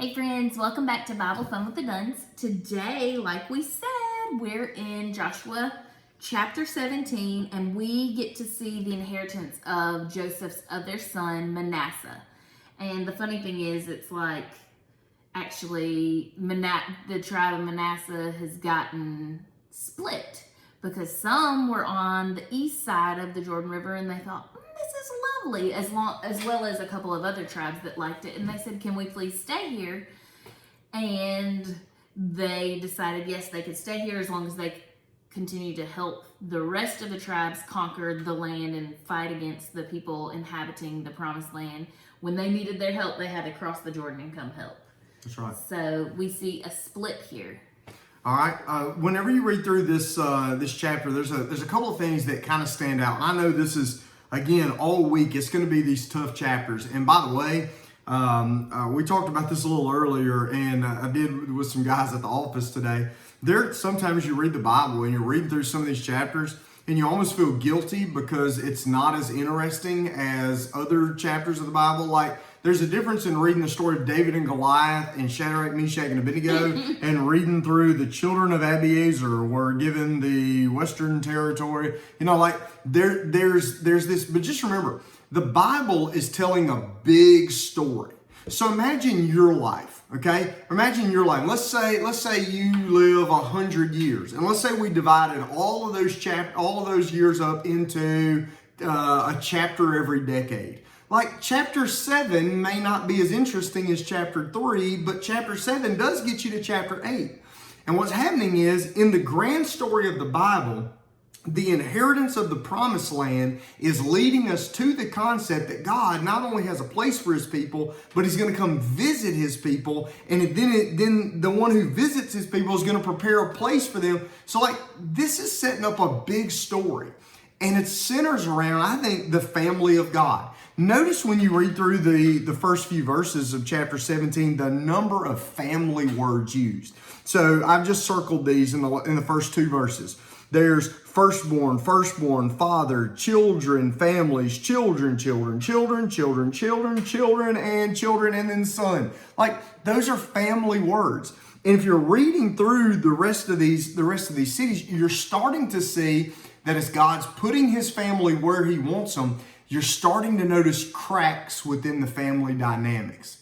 Hey friends, welcome back to Bible Fun with the Duns. Today, like we said, we're in Joshua chapter 17 and we get to see the inheritance of Joseph's other son, Manasseh. And the funny thing is, it's like actually the tribe of Manasseh has gotten split because some were on the east side of the Jordan River and they thought, this is lovely, as well as a couple of other tribes that liked it, and they said, can we please stay here? And they decided yes, they could stay here as long as they continue to help the rest of the tribes conquer the land and fight against the people inhabiting the promised land. When they needed their help, they had to cross the Jordan and come help. That's right. So we see a split here. All right. Whenever you read through this chapter, there's a couple of things that kind of stand out. I know this is, again, all week, it's going to be these tough chapters. And by the way, we talked about this a little earlier, and I did with some guys at the office today. Sometimes you read the Bible and you're reading through some of these chapters and you almost feel guilty because it's not as interesting as other chapters of the Bible. Like, there's a difference in reading the story of David and Goliath and Shadrach, Meshach, and Abednego and reading through the children of Abiezer were given the Western territory. You know, like there's this, but just remember, the Bible is telling a big story. So imagine your life, okay? Imagine your life. Let's say you live 100 years, and let's say we divided all of those years up into a chapter every decade. Like, chapter 7 may not be as interesting as chapter 3, but chapter 7 does get you to chapter 8. And what's happening is, in the grand story of the Bible, the inheritance of the promised land is leading us to the concept that God not only has a place for his people, but he's going to come visit his people. And then the one who visits his people is going to prepare a place for them. So, like, this is setting up a big story. And it centers around, I think, the family of God. Notice when you read through the first few verses of chapter 17, the number of family words used. So I've just circled these in the first two verses. There's firstborn, father, children, families, children, and then son. Like, those are family words. And if you're reading through the rest of these cities, you're starting to see that as God's putting his family where he wants them, you're starting to notice cracks within the family dynamics.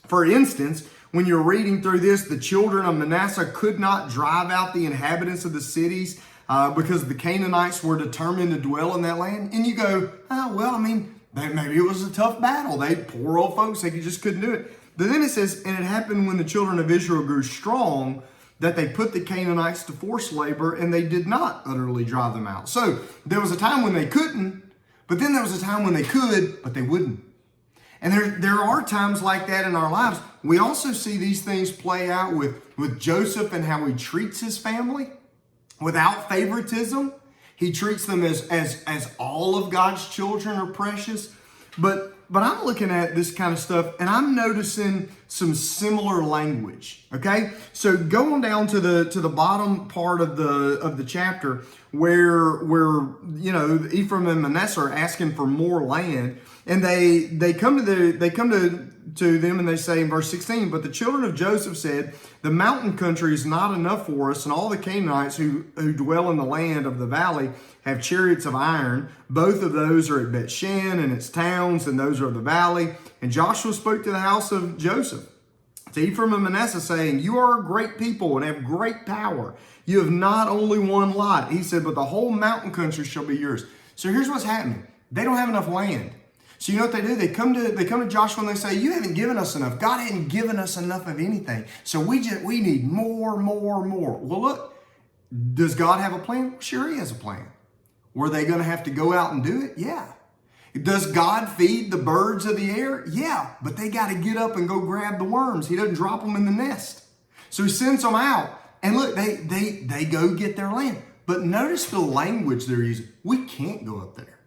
For instance, when you're reading through this, the children of Manasseh could not drive out the inhabitants of the cities because the Canaanites were determined to dwell in that land. And you go, oh, well, I mean, maybe it was a tough battle. Poor old folks, they just couldn't do it. But then it says, and it happened when the children of Israel grew strong, that they put the Canaanites to forced labor, and they did not utterly drive them out. So there was a time when they couldn't, but then there was a time when they could, but they wouldn't. And there are times like that in our lives. We also see these things play out with Joseph and how he treats his family without favoritism. He treats them as all of God's children are precious. But I'm looking at this kind of stuff and I'm noticing some similar language. Okay, so go on down to the bottom part of the chapter where you know Ephraim and Manasseh are asking for more land, and they come to them and they say in verse 16, but the children of Joseph said, the mountain country is not enough for us, and all the Canaanites who dwell in the land of the valley have chariots of iron. Both of those are at Bethshan and its towns, and those are of the valley. And Joshua spoke to the house of Joseph, to Ephraim and Manasseh, saying, you are a great people and have great power. You have not only one lot. He said, but the whole mountain country shall be yours. So here's what's happening. They don't have enough land. So you know what they do? They come to Joshua and they say, you haven't given us enough. God hadn't given us enough of anything. So we need more. Well, look, does God have a plan? Sure, he has a plan. Were they going to have to go out and do it? Yeah. Does God feed the birds of the air? Yeah, but they got to get up and go grab the worms. He doesn't drop them in the nest. So he sends them out. And look, they go get their land. But notice the language they're using. We can't go up there.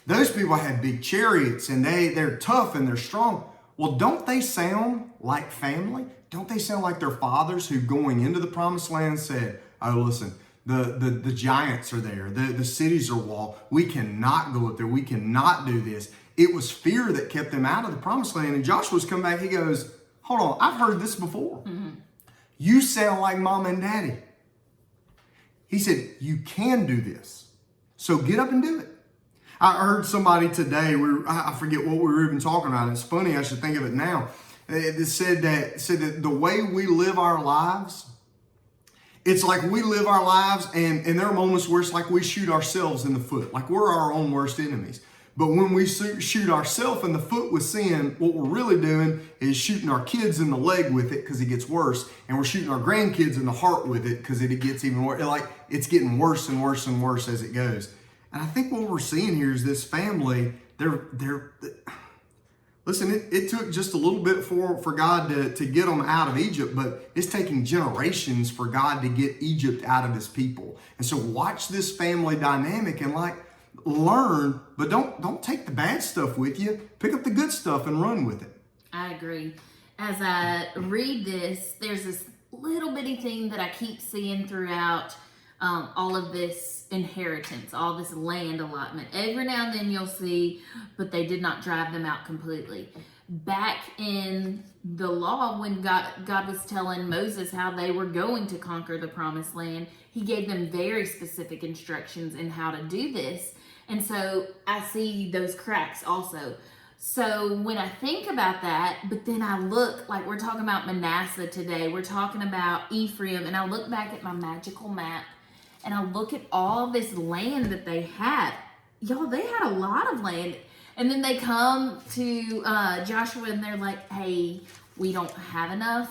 Those people have big chariots and they're tough and they're strong. Well, don't they sound like family? Don't they sound like their fathers who going into the promised land said, oh, listen, the giants are there. The cities are walled. We cannot go up there. We cannot do this. It was fear that kept them out of the promised land. And Joshua's come back. He goes, hold on, I've heard this before. You sound like mom and daddy. He said, you can do this. So get up and do it. I heard somebody today, I forget what we were even talking about. It's funny, I should think of it now. It said that the way we live our lives, it's like we live our lives and there are moments where it's like we shoot ourselves in the foot. Like we're our own worst enemies. But when we shoot ourselves in the foot with sin, what we're really doing is shooting our kids in the leg with it because it gets worse. And we're shooting our grandkids in the heart with it because it gets even worse. Like it's getting worse and worse and worse as it goes. And I think what we're seeing here is this family, listen, it took just a little bit for God to get them out of Egypt, but it's taking generations for God to get Egypt out of his people. And so watch this family dynamic and learn, but don't take the bad stuff with you. Pick up the good stuff and run with it. I agree. As I read this, there's this little bitty thing that I keep seeing throughout all of this inheritance, all this land allotment. Every now and then you'll see, but they did not drive them out completely. Back in the law, when God was telling Moses how they were going to conquer the promised land, he gave them very specific instructions in how to do this. And so I see those cracks also. So when I think about that, but then I look, like we're talking about Manasseh today, we're talking about Ephraim, and I look back at my magical map and I look at all this land that they had. Y'all, they had a lot of land. And then they come to Joshua and they're like, hey, we don't have enough.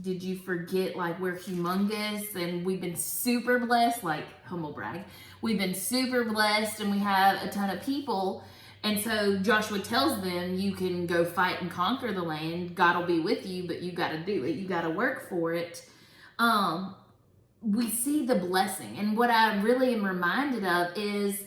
Did you forget, like, we're humongous and we've been super blessed, like, humble brag. We've been super blessed and we have a ton of people. And so Joshua tells them, you can go fight and conquer the land. God will be with you, but you got to do it. You got to work for it. We see the blessing. And what I really am reminded of is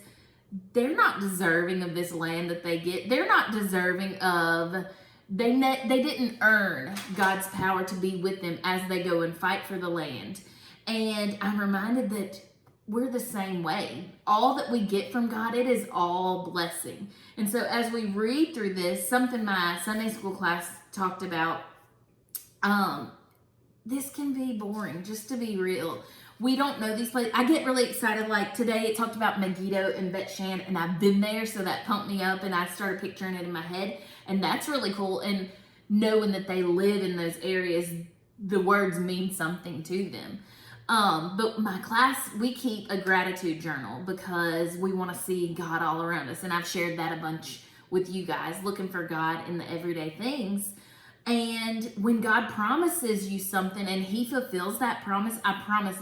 they're not deserving of this land that they get. They're not deserving of, they didn't earn God's power to be with them as they go and fight for the land. And I'm reminded that we're the same way. All that we get from God, it is all blessing. And so as we read through this, something my Sunday school class talked about, this can be boring, just to be real. We don't know these places. I get really excited. Like today it talked about Megiddo and Bet Shan, and I've been there, so that pumped me up and I started picturing it in my head. And that's really cool. And knowing that they live in those areas, the words mean something to them. But my class, we keep a gratitude journal because we want to see God all around us. And I've shared that a bunch with you guys, looking for God in the everyday things. And when God promises you something and he fulfills that promise, I promise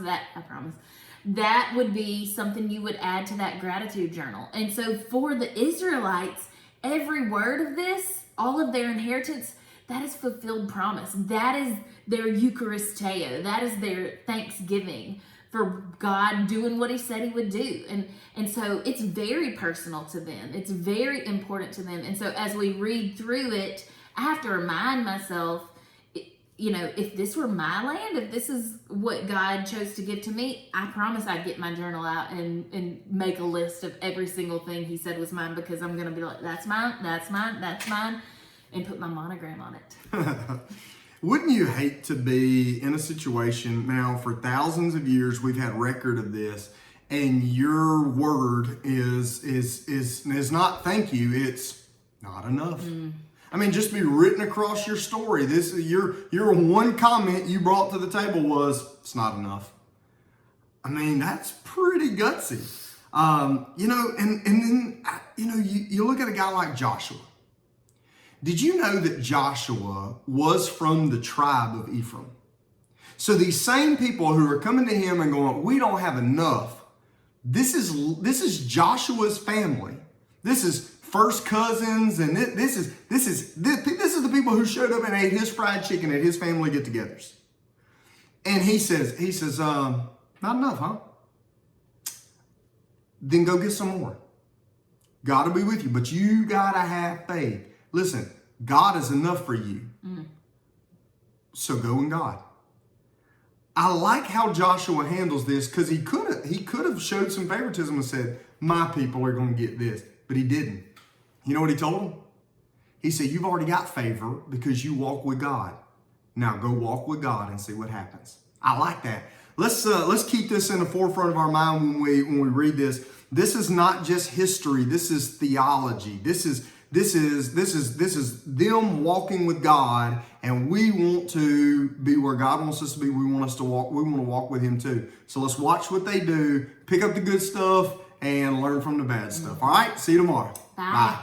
that would be something you would add to that gratitude journal. And so for the Israelites, every word of this, all of their inheritance, that is fulfilled promise. That is their Eucharisteo. That is their thanksgiving for God doing what he said he would do. And so it's very personal to them. It's very important to them. And so as we read through it, I have to remind myself, you know, if this were my land, if this is what God chose to give to me, I promise I'd get my journal out and make a list of every single thing he said was mine, because I'm going to be like, that's mine, that's mine, that's mine, and put my monogram on it. Wouldn't you hate to be in a situation now, for thousands of years we've had record of this, and your word is not thank you, it's not enough. I mean, just be written across your story. This is your one comment you brought to the table was, it's not enough. I mean, that's pretty gutsy. You know, and then, you know, you look at a guy like Joshua. Did you know that Joshua was from the tribe of Ephraim? So these same people who are coming to him and going, we don't have enough. This is Joshua's family. This is first cousins, and this is the people who showed up and ate his fried chicken at his family get-togethers. And he says, not enough, huh? Then go get some more. God will be with you, but you gotta have faith. Listen, God is enough for you. So go in God. I like how Joshua handles this, because he could have showed some favoritism and said, my people are going to get this, but he didn't. You know what he told him? He said, you've already got favor because you walk with God. Now go walk with God and see what happens. I like that. Let's keep this in the forefront of our mind when we read this. This is not just history. This is theology. This is them walking with God, and we want to be where God wants us to be. We want to walk with Him too. So let's watch what they do, pick up the good stuff, and learn from the bad stuff. All right. See you tomorrow. Bye.